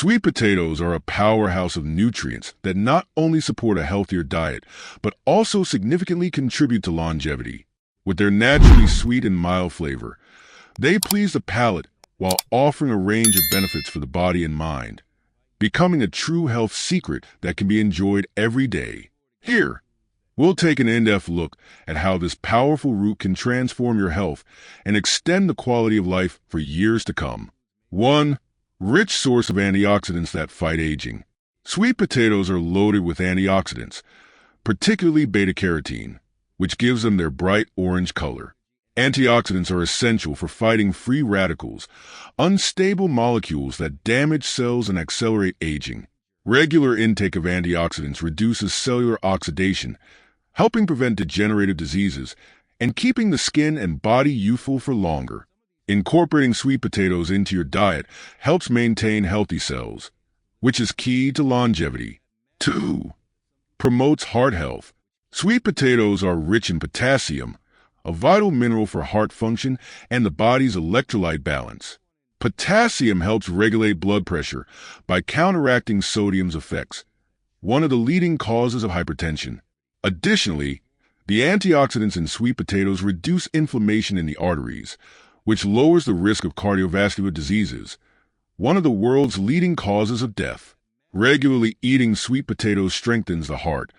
Sweet potatoes are a powerhouse of nutrients that not only support a healthier diet, but also significantly contribute to longevity. With their naturally sweet and mild flavor, they please the palate while offering a range of benefits for the body and mind, becoming a true health secret that can be enjoyed every day. Here, we'll take an in-depth look at how this powerful root can transform your health and extend the quality of life for years to come. 1. Rich source of antioxidants that fight aging. Sweet potatoes are loaded with antioxidants, particularly beta-carotene, which gives them their bright orange color. Antioxidants are essential for fighting free radicals, unstable molecules that damage cells and accelerate aging. Regular intake of antioxidants reduces cellular oxidation, helping prevent degenerative diseases and keeping the skin and body youthful for longer. Incorporating sweet potatoes into your diet helps maintain healthy cells, which is key to longevity. 2. Promotes heart health. Sweet potatoes are rich in potassium, a vital mineral for heart function and the body's electrolyte balance. Potassium helps regulate blood pressure by counteracting sodium's effects, one of the leading causes of hypertension. Additionally, the antioxidants in sweet potatoes reduce inflammation in the arteries, which lowers the risk of cardiovascular diseases, one of the world's leading causes of death. Regularly eating sweet potatoes strengthens the heart,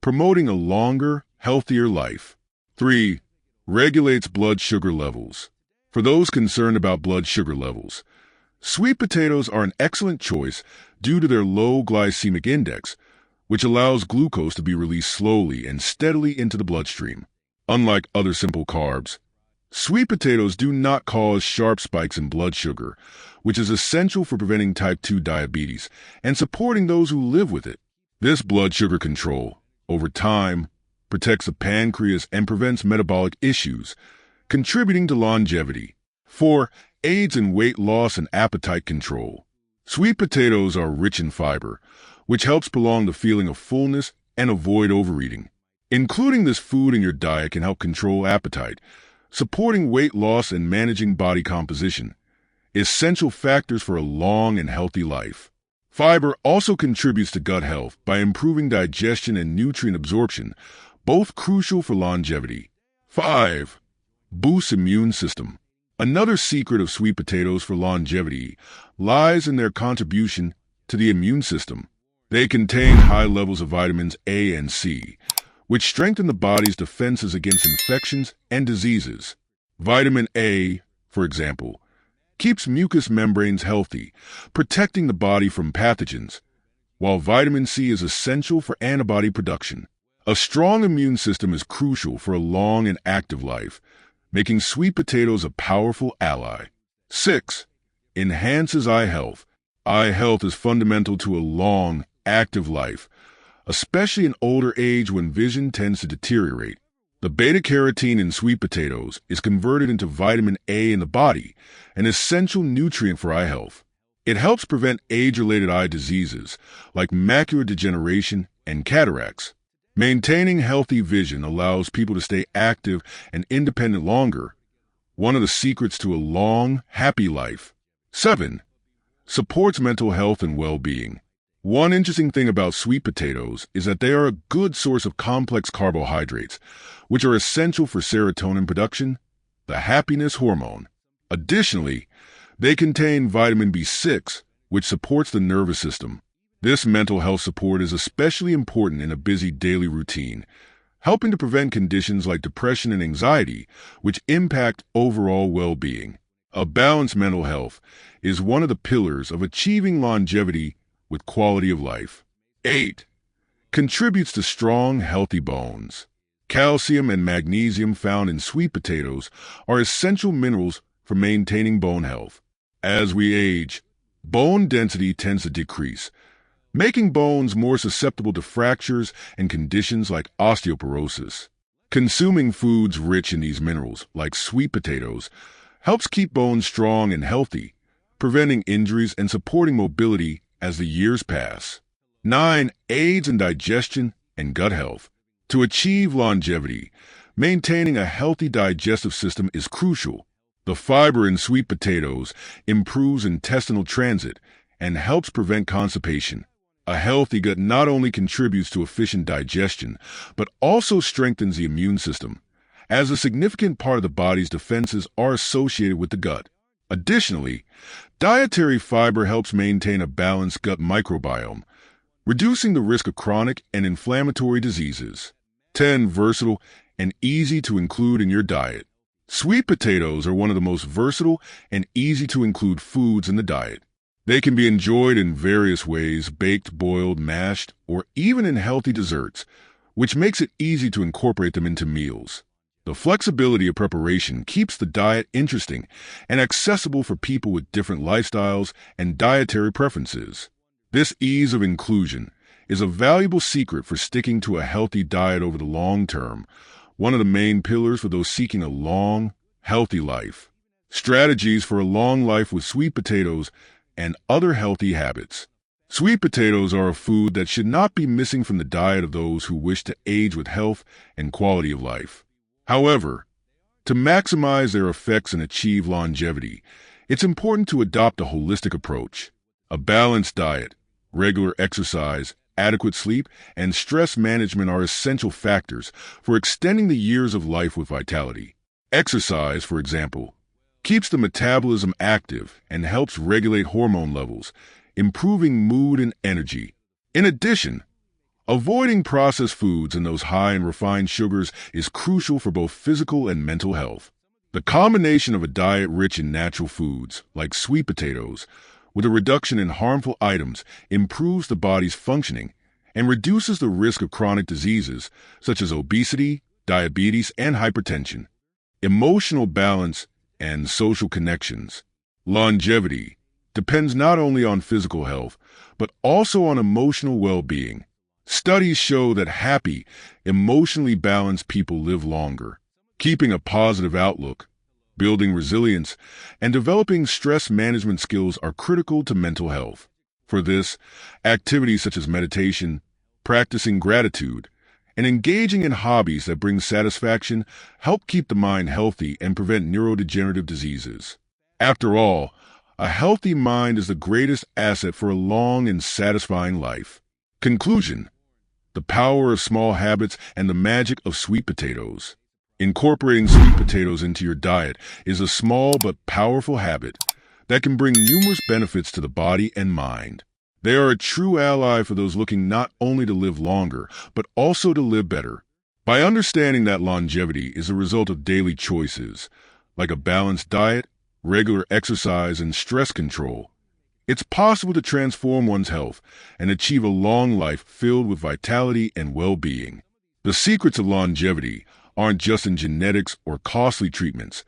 promoting a longer, healthier life. 3. Regulates blood sugar levels. For those concerned about blood sugar levels, sweet potatoes are an excellent choice due to their low glycemic index, which allows glucose to be released slowly and steadily into the bloodstream. Unlike other simple carbs, sweet potatoes do not cause sharp spikes in blood sugar, which is essential for preventing type 2 diabetes and supporting those who live with it. This blood sugar control, over time, protects the pancreas and prevents metabolic issues, contributing to longevity. 4. Aids in weight loss and appetite control. Sweet potatoes are rich in fiber, which helps prolong the feeling of fullness and avoid overeating. Including this food in your diet can help control appetite, supporting weight loss and managing body composition, essential factors for a long and healthy life. Fiber also contributes to gut health by improving digestion and nutrient absorption, both crucial for longevity. 5. Boosts immune system. Another secret of sweet potatoes for longevity lies in their contribution to the immune system. They contain high levels of vitamins A and C, which strengthen the body's defenses against infections and diseases. Vitamin A, for example, keeps mucous membranes healthy, protecting the body from pathogens, while vitamin C is essential for antibody production. A strong immune system is crucial for a long and active life, making sweet potatoes a powerful ally. 6. Enhances eye health. Eye health is fundamental to a long, active life, especially in older age when vision tends to deteriorate. The beta-carotene in sweet potatoes is converted into vitamin A in the body, an essential nutrient for eye health. It helps prevent age-related eye diseases like macular degeneration and cataracts. Maintaining healthy vision allows people to stay active and independent longer, one of the secrets to a long, happy life. 7. Supports mental health and well-being. One interesting thing about sweet potatoes is that they are a good source of complex carbohydrates, which are essential for serotonin production, the happiness hormone. Additionally, they contain vitamin B6, which supports the nervous system. This mental health support is especially important in a busy daily routine, helping to prevent conditions like depression and anxiety, which impact overall well-being. A balanced mental health is one of the pillars of achieving longevity with quality of life. 8. Contributes to strong, healthy bones. Calcium and magnesium found in sweet potatoes are essential minerals for maintaining bone health. As we age, bone density tends to decrease, making bones more susceptible to fractures and conditions like osteoporosis. Consuming foods rich in these minerals, like sweet potatoes, helps keep bones strong and healthy, preventing injuries and supporting mobility as the years pass. 9. Aids in digestion and gut health. To achieve longevity, maintaining a healthy digestive system is crucial. The fiber in sweet potatoes improves intestinal transit and helps prevent constipation. A healthy gut not only contributes to efficient digestion, but also strengthens the immune system, as a significant part of the body's defenses are associated with the gut. Additionally, dietary fiber helps maintain a balanced gut microbiome, reducing the risk of chronic and inflammatory diseases. 10. Versatile and easy to include in your diet. Sweet potatoes are one of the most versatile and easy to include foods in the diet. They can be enjoyed in various ways, baked, boiled, mashed, or even in healthy desserts, which makes it easy to incorporate them into meals. The flexibility of preparation keeps the diet interesting and accessible for people with different lifestyles and dietary preferences. This ease of inclusion is a valuable secret for sticking to a healthy diet over the long term, one of the main pillars for those seeking a long, healthy life. Strategies for a long life with sweet potatoes and other healthy habits. Sweet potatoes are a food that should not be missing from the diet of those who wish to age with health and quality of life. However, to maximize their effects and achieve longevity, it's important to adopt a holistic approach. A balanced diet, regular exercise, adequate sleep, and stress management are essential factors for extending the years of life with vitality. Exercise, for example, keeps the metabolism active and helps regulate hormone levels, improving mood and energy. In addition, avoiding processed foods and those high in refined sugars is crucial for both physical and mental health. The combination of a diet rich in natural foods, like sweet potatoes, with a reduction in harmful items improves the body's functioning and reduces the risk of chronic diseases such as obesity, diabetes, and hypertension. Emotional balance and social connections. Longevity depends not only on physical health, but also on emotional well-being. Studies show that happy, emotionally balanced people live longer. Keeping a positive outlook, building resilience, and developing stress management skills are critical to mental health. For this, activities such as meditation, practicing gratitude, and engaging in hobbies that bring satisfaction help keep the mind healthy and prevent neurodegenerative diseases. After all, a healthy mind is the greatest asset for a long and satisfying life. Conclusion: the power of small habits and the magic of sweet potatoes. Incorporating sweet potatoes into your diet is a small but powerful habit that can bring numerous benefits to the body and mind. They are a true ally for those looking not only to live longer, but also to live better. By understanding that longevity is a result of daily choices, like a balanced diet, regular exercise, and stress control, it's possible to transform one's health and achieve a long life filled with vitality and well-being. The secrets of longevity aren't just in genetics or costly treatments.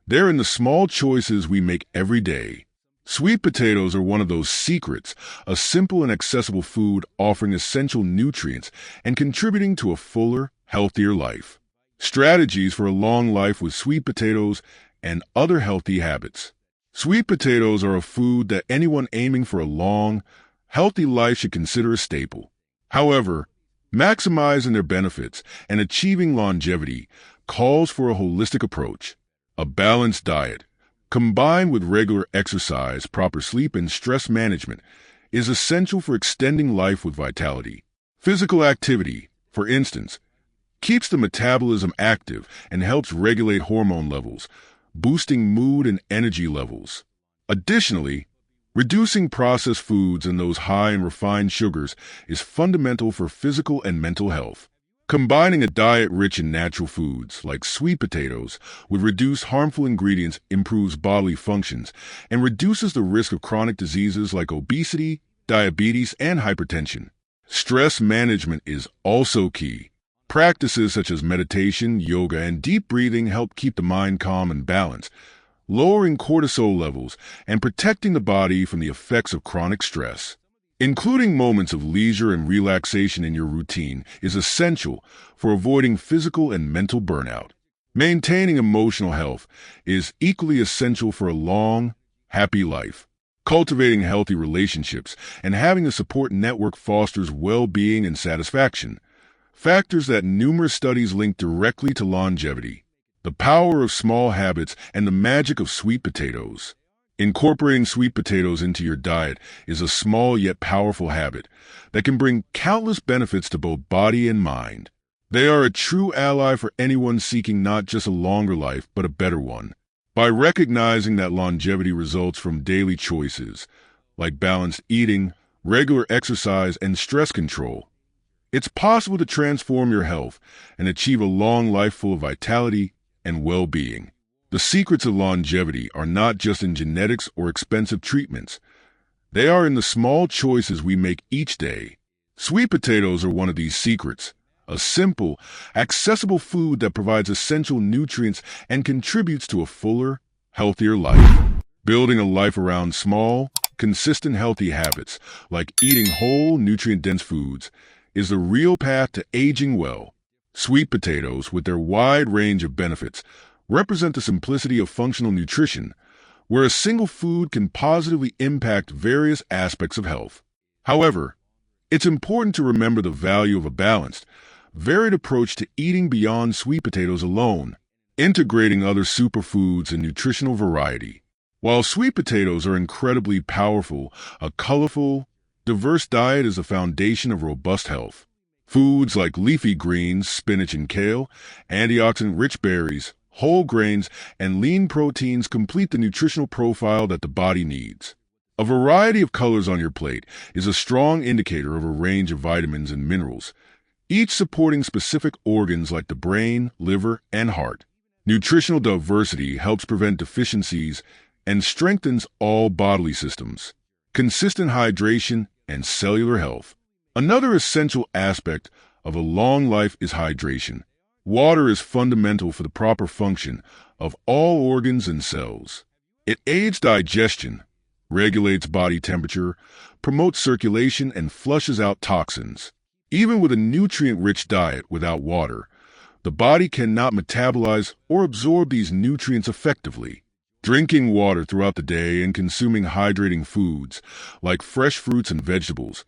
They're in the small choices we make every day. Sweet potatoes are one of those secrets, a simple and accessible food offering essential nutrients and contributing to a fuller, healthier life. Strategies for a long life with sweet potatoes and other healthy habits. Sweet potatoes are a food that anyone aiming for a long, healthy life should consider a staple. However, maximizing their benefits and achieving longevity calls for a holistic approach. A balanced diet, combined with regular exercise, proper sleep, and stress management, is essential for extending life with vitality. Physical activity, for instance, keeps the metabolism active and helps regulate hormone levels, boosting mood and energy levels. Additionally, reducing processed foods and those high in refined sugars is fundamental for physical and mental health. Combining a diet rich in natural foods, like sweet potatoes, with reduced harmful ingredients improves bodily functions and reduces the risk of chronic diseases like obesity, diabetes, and hypertension. Stress management is also key. Practices such as meditation, yoga, and deep breathing help keep the mind calm and balanced, lowering cortisol levels and protecting the body from the effects of chronic stress. Including moments of leisure and relaxation in your routine is essential for avoiding physical and mental burnout. Maintaining emotional health is equally essential for a long, happy life. Cultivating healthy relationships and having a support network fosters well-being and satisfaction, factors that numerous studies link directly to longevity. The power of small habits and the magic of sweet potatoes. Incorporating sweet potatoes into your diet is a small yet powerful habit that can bring countless benefits to both body and mind. They are a true ally for anyone seeking not just a longer life, but a better one. By recognizing that longevity results from daily choices, like balanced eating, regular exercise, and stress control, it's possible to transform your health and achieve a long life full of vitality and well-being. The secrets of longevity are not just in genetics or expensive treatments. They are in the small choices we make each day. Sweet potatoes are one of these secrets, a simple, accessible food that provides essential nutrients and contributes to a fuller, healthier life. Building a life around small, consistent healthy habits, like eating whole, nutrient-dense foods, is the real path to aging well. Sweet potatoes, with their wide range of benefits, represent the simplicity of functional nutrition, where a single food can positively impact various aspects of health. However, it's important to remember the value of a balanced, varied approach to eating beyond sweet potatoes alone, integrating other superfoods and nutritional variety. While sweet potatoes are incredibly powerful, a colorful, diverse diet is the foundation of robust health. Foods like leafy greens, spinach and kale, antioxidant-rich berries, whole grains, and lean proteins complete the nutritional profile that the body needs. A variety of colors on your plate is a strong indicator of a range of vitamins and minerals, each supporting specific organs like the brain, liver, and heart. Nutritional diversity helps prevent deficiencies and strengthens all bodily systems. Consistent hydration and cellular health. Another essential aspect of a long life is hydration. Water is fundamental for the proper function of all organs and cells. It aids digestion, regulates body temperature, promotes circulation, and flushes out toxins. Even with a nutrient-rich diet without water, the body cannot metabolize or absorb these nutrients effectively. Drinking water throughout the day and consuming hydrating foods, like fresh fruits and vegetables,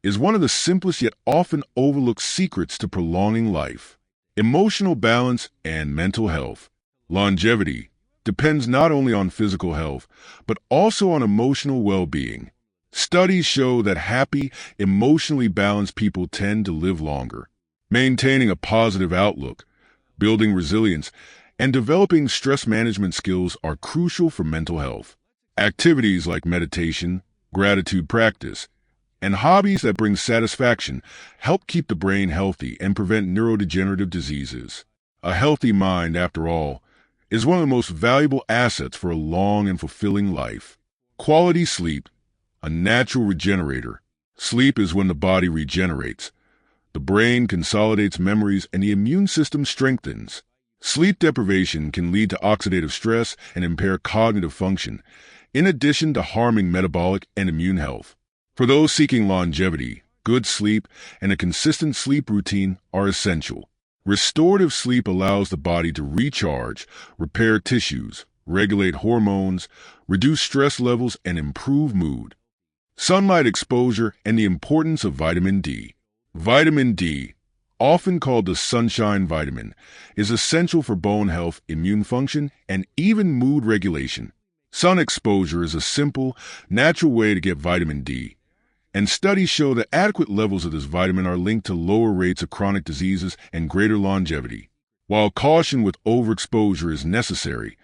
is one of the simplest yet often overlooked secrets to prolonging life. Emotional balance and mental health. Longevity depends not only on physical health, but also on emotional well-being. Studies show that happy, emotionally balanced people tend to live longer. Maintaining a positive outlook, building resilience, and developing stress management skills are crucial for mental health. Activities like meditation, gratitude practice, and hobbies that bring satisfaction help keep the brain healthy and prevent neurodegenerative diseases. A healthy mind, after all, is one of the most valuable assets for a long and fulfilling life. Quality sleep, a natural regenerator. Sleep is when the body regenerates. The brain consolidates memories and the immune system strengthens. Sleep deprivation can lead to oxidative stress and impair cognitive function, in addition to harming metabolic and immune health. For those seeking longevity, good sleep and a consistent sleep routine are essential. Restorative sleep allows the body to recharge, repair tissues, regulate hormones, reduce stress levels, and improve mood. Sunlight exposure and the importance of vitamin D. Vitamin D, often called the sunshine vitamin, is essential for bone health, immune function, and even mood regulation. Sun exposure is a simple, natural way to get vitamin D, and studies show that adequate levels of this vitamin are linked to lower rates of chronic diseases and greater longevity. While caution with overexposure is necessary,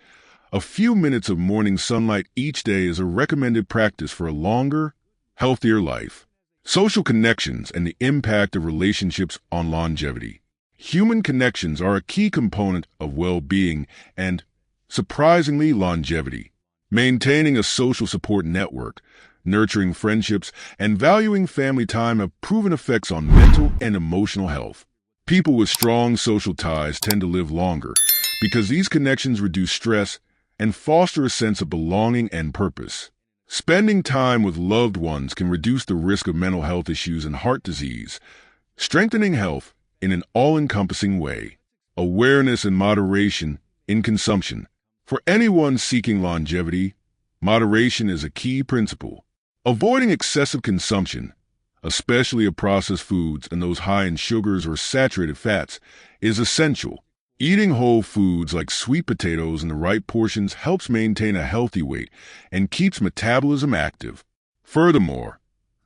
a few minutes of morning sunlight each day is a recommended practice for a longer, healthier life. Social connections and the impact of relationships on longevity. Human connections are a key component of well-being and, surprisingly, longevity. Maintaining a social support network, nurturing friendships, and valuing family time have proven effects on mental and emotional health. People with strong social ties tend to live longer because these connections reduce stress and foster a sense of belonging and purpose. Spending time with loved ones can reduce the risk of mental health issues and heart disease, strengthening health in an all-encompassing way. Awareness and moderation in consumption. For anyone seeking longevity, moderation is a key principle. Avoiding excessive consumption, especially of processed foods and those high in sugars or saturated fats, is essential. Eating whole foods like sweet potatoes in the right portions helps maintain a healthy weight and keeps metabolism active. Furthermore,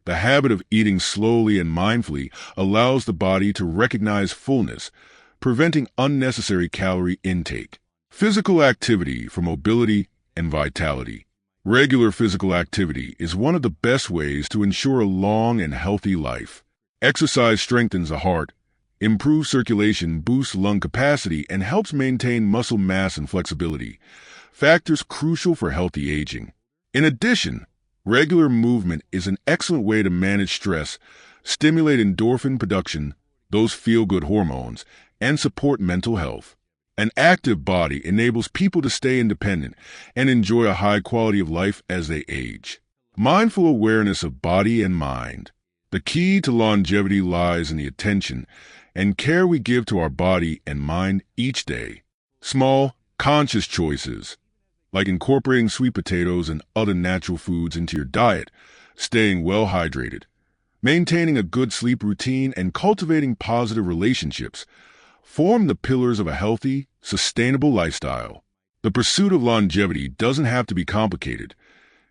the habit of eating slowly and mindfully allows the body to recognize fullness, preventing unnecessary calorie intake. Physical activity for mobility and vitality. Regular physical activity is one of the best ways to ensure a long and healthy life. Exercise strengthens the heart, improves circulation, boosts lung capacity, and helps maintain muscle mass and flexibility, factors crucial for healthy aging. In addition, regular movement is an excellent way to manage stress, stimulate endorphin production, those feel-good hormones, and support mental health. An active body enables people to stay independent and enjoy a high quality of life as they age. Mindful awareness of body and mind. The key to longevity lies in the attention and care we give to our body and mind each day. Small, conscious choices, like incorporating sweet potatoes and other natural foods into your diet, staying well hydrated, maintaining a good sleep routine, and cultivating positive relationships, form the pillars of a healthy, sustainable lifestyle. The pursuit of longevity doesn't have to be complicated.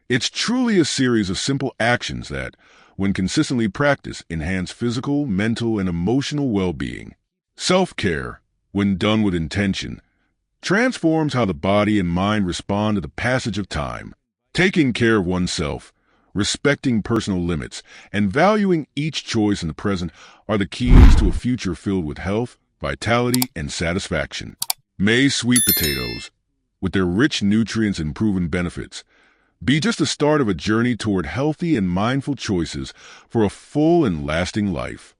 It's truly a series of simple actions that, when consistently practiced, enhance physical, mental, and emotional well-being. Self-care, when done with intention, transforms how the body and mind respond to the passage of time. Taking care of oneself, respecting personal limits, and valuing each choice in the present are the keys to a future filled with health, vitality, and satisfaction. May sweet potatoes, with their rich nutrients and proven benefits, be just the start of a journey toward healthy and mindful choices for a full and lasting life.